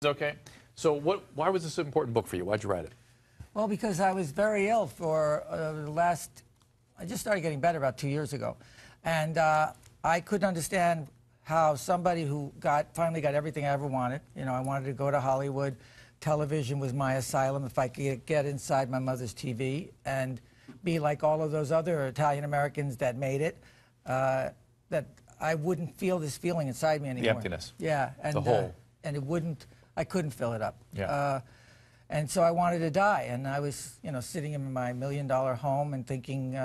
Okay. So why was this an important book for you? Why'd you write it? Well, because I was very ill for I just started getting better about 2 years ago. And I couldn't understand how somebody who finally got everything I ever wanted, you know, I wanted to go to Hollywood. Television was my asylum. If I could get inside my mother's TV and be like all of those other Italian Americans that made it, that I wouldn't feel this feeling inside me anymore. The emptiness. Yeah. And, the hole. And I couldn't fill it up. Yeah. And so I wanted to die. And I was, you know, sitting in my $1 million home and thinking,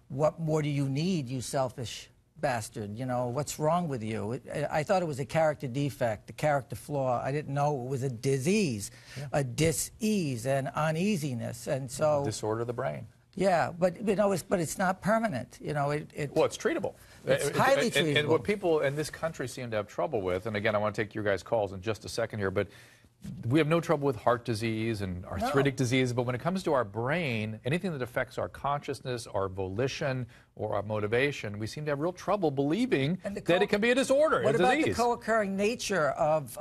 what more do you need, you selfish bastard? You know, what's wrong with you? I thought it was a character defect, a character flaw. I didn't know it was a disease, a dis-ease, and uneasiness. And so... Disorder of the brain. Yeah, but, you know, it's not permanent. You know, well, it's treatable. It's highly treatable. And what people in this country seem to have trouble with, and again, I want to take your guys' calls in just a second here, but we have no trouble with heart disease and arthritic disease, but when it comes to our brain, anything that affects our consciousness, our volition, or our motivation, we seem to have real trouble believing that it can be a disorder, a disease. What about the co-occurring nature of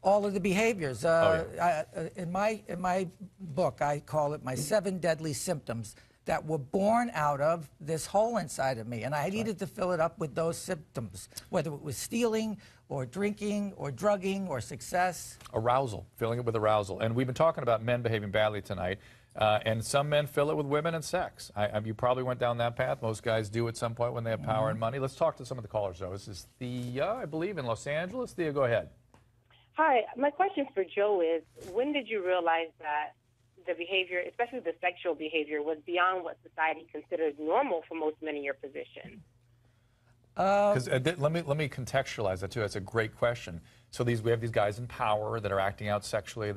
all of the behaviors? In my book, I call it my 7 deadly symptoms that were born out of this hole inside of me. And I needed to fill it up with those symptoms, whether it was stealing or drinking or drugging or success. Arousal, filling it with arousal. And we've been talking about men behaving badly tonight. And some men fill it with women and sex. You probably went down that path. Most guys do at some point when they have power and money. Let's talk to some of the callers, though. This is Thea, I believe, in Los Angeles. Thea, go ahead. Hi. My question for Joe is, when did you realize that the behavior, especially the sexual behavior, was beyond what society considers normal for most men in your position? Because let me contextualize that too. That's a great question. So we have these guys in power that are acting out sexually.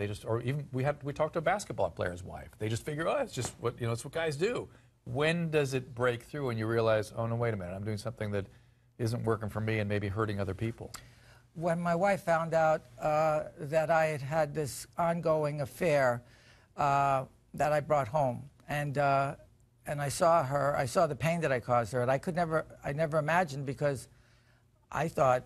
We talked to a basketball player's wife. They just figure, oh, it's just what it's what guys do. When does it break through and you realize, oh no, wait a minute, I'm doing something that isn't working for me and maybe hurting other people? When my wife found out that I had had this ongoing affair that I brought home, and I saw her, I saw the pain that I caused her, and I never imagined, because I thought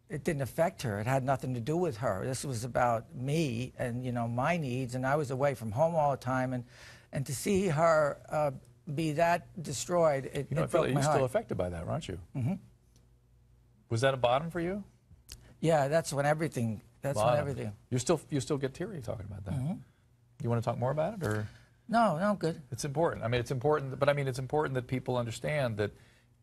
it didn't affect her. It had nothing to do with her. This was about me and, you know, my needs, and I was away from home all the time, and to see her be that destroyed, it broke my heart. You're still affected by that, aren't you? Mm-hmm. Was that a bottom for you? Yeah, that's when everything. When everything. You still get teary talking about that. Mm-hmm. You want to talk more about it, or? No, I'm good. It's important. I mean, it's important, but I mean, it's important that people understand that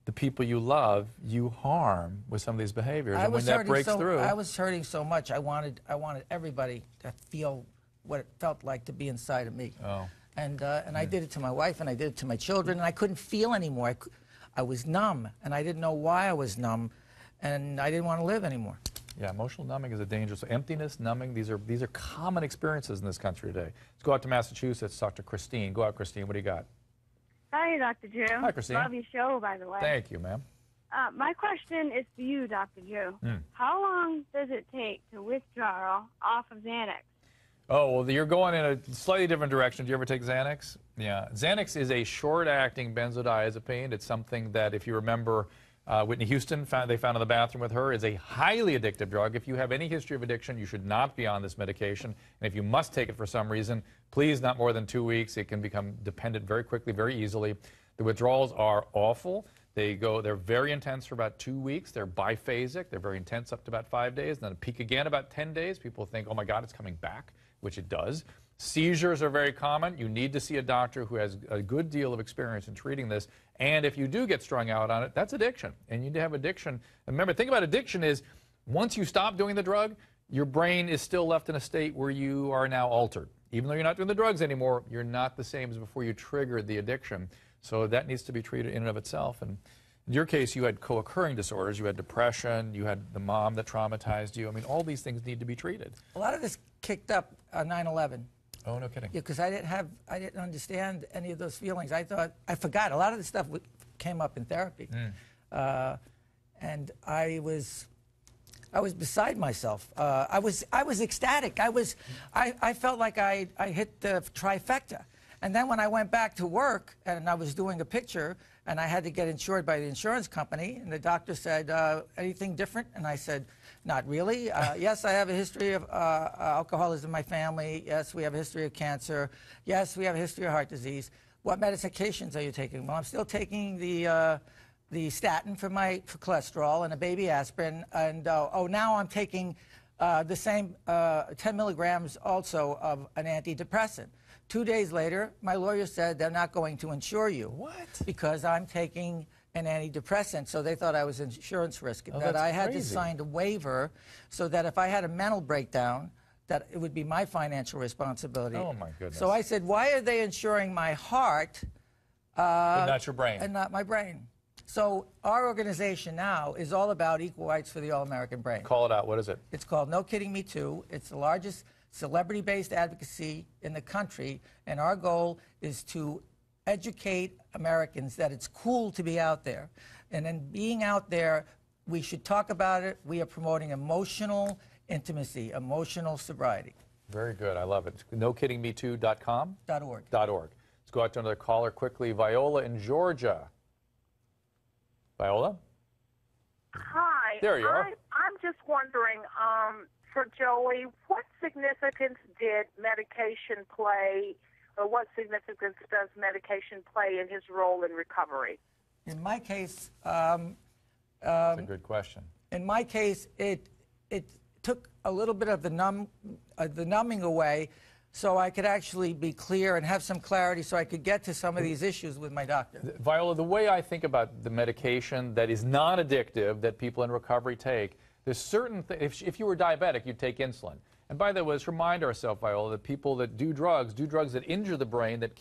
the people you love, you harm with some of these behaviors, and when that breaks through. I was hurting so much. I wanted everybody to feel what it felt like to be inside of me. Oh. And I did it to my wife, and I did it to my children, and I couldn't feel anymore. I was numb, and I didn't know why I was numb, and I didn't want to live anymore. Yeah, emotional numbing is a dangerous. Emptiness, numbing, these are common experiences in this country today. Let's go out to Massachusetts, talk to Christine. Go out, Christine. What do you got? Hi, Dr. Drew. Hi, Christine. Love your show, by the way. Thank you, ma'am. My question is for you, Dr. Drew. How long does it take to withdraw off of Xanax? Oh, well, you're going in a slightly different direction. Do you ever take Xanax? Yeah. Xanax is a short-acting benzodiazepine. It's something that, if you remember, Whitney Houston, they found in the bathroom with her, is a highly addictive drug. If you have any history of addiction, you should not be on this medication. And if you must take it for some reason, please not more than 2 weeks. It can become dependent very quickly, very easily. The withdrawals are awful. They're very intense for about 2 weeks. They're biphasic. They're very intense up to about 5 days. And then a peak again about 10 days. People think, oh my God, it's coming back, which it does. Seizures are very common. You need to see a doctor who has a good deal of experience in treating this. And if you do get strung out on it, that's addiction. And you need to have addiction. And remember, the thing about addiction is, once you stop doing the drug, your brain is still left in a state where you are now altered. Even though you're not doing the drugs anymore, you're not the same as before you triggered the addiction. So that needs to be treated in and of itself. And in your case, you had co-occurring disorders. You had depression. You had the mom that traumatized you. I mean, all these things need to be treated. A lot of this kicked up on 9/11. Oh, no kidding. Yeah, because I didn't understand any of those feelings. I forgot. A lot of the stuff came up in therapy. And I was beside myself. I was ecstatic. I felt like I hit the trifecta. And then when I went back to work and I was doing a picture and I had to get insured by the insurance company, and the doctor said, anything different? And I said, Not really. Yes, I have a history of alcoholism in my family. Yes, we have a history of cancer. Yes, we have a history of heart disease. What medications are you taking? Well, I'm still taking the statin for cholesterol and a baby aspirin. And now I'm taking the same 10 milligrams also of an antidepressant. 2 days later, my lawyer said they're not going to insure you. What? Because I'm taking an antidepressant, so they thought I was insurance risk. Oh, that I had crazy. to sign a waiver so that if I had a mental breakdown, that it would be my financial responsibility. Oh, my goodness. So I said, why are they insuring my heart but not your brain. and not my brain? So our organization now is all about equal rights for the all-American brain. Call it out. What is it? It's called No Kidding Me Too. It's the largest celebrity-based advocacy in the country, and our goal is to educate Americans that it's cool to be out there. And in being out there, we should talk about it. We are promoting emotional intimacy, emotional sobriety. Very good. I love it. NoKiddingMeToo.com? .org. .org. Let's go out to another caller quickly. Viola in Georgia. Viola? Hi. There you are. I'm just wondering, for Joey, what significance did medication play, or what significance does medication play in his role in recovery? In my case, That's a good question. in my case, it took a little bit of the numbing away, so I could actually be clear and have some clarity, so I could get to some of these issues with my doctor. Viola, the way I think about the medication that is non-addictive that people in recovery take, there's certain if you were diabetic, you'd take insulin. And by the way, let's remind ourselves, Viola, that people that do drugs that injure the brain, that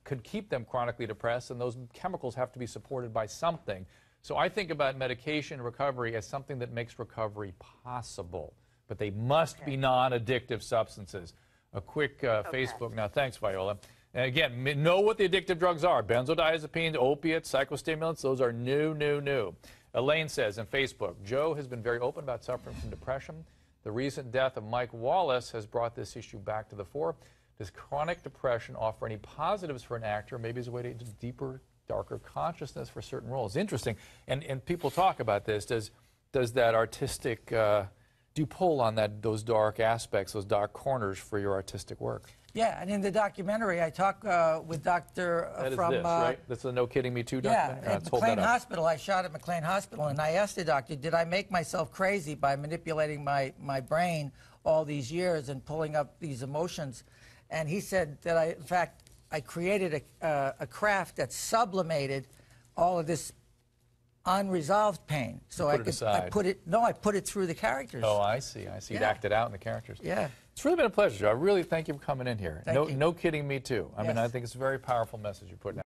could keep them chronically depressed, and those chemicals have to be supported by something. So I think about medication recovery as something that makes recovery possible, but they must be non-addictive substances. A quick Facebook now. Thanks, Viola. And again, know what the addictive drugs are. Benzodiazepines, opiates, psychostimulants, those are new. Elaine says on Facebook, Joe has been very open about suffering from depression. The recent death of Mike Wallace has brought this issue back to the fore. Does chronic depression offer any positives for an actor, maybe as a way to deeper, darker consciousness for certain roles? Interesting. And people talk about this. Does that artistic, do you pull on those dark aspects, those dark corners for your artistic work? Yeah, and in the documentary, I talk with Dr. That is from... this, right? That's the No Kidding Me Too documentary? Yeah, at McLean Hospital. I shot at McLean Hospital, and I asked the doctor, did I make myself crazy by manipulating my brain all these years and pulling up these emotions? And he said that, in fact, I created a craft that sublimated all of this unresolved pain. So I put it through the characters. Oh, I see. You'd act it out in the characters. Yeah. It's really been a pleasure, Joe. I really thank you for coming in here. Thank you. No Kidding Me Too. I mean, Yes. I think it's a very powerful message you're putting out.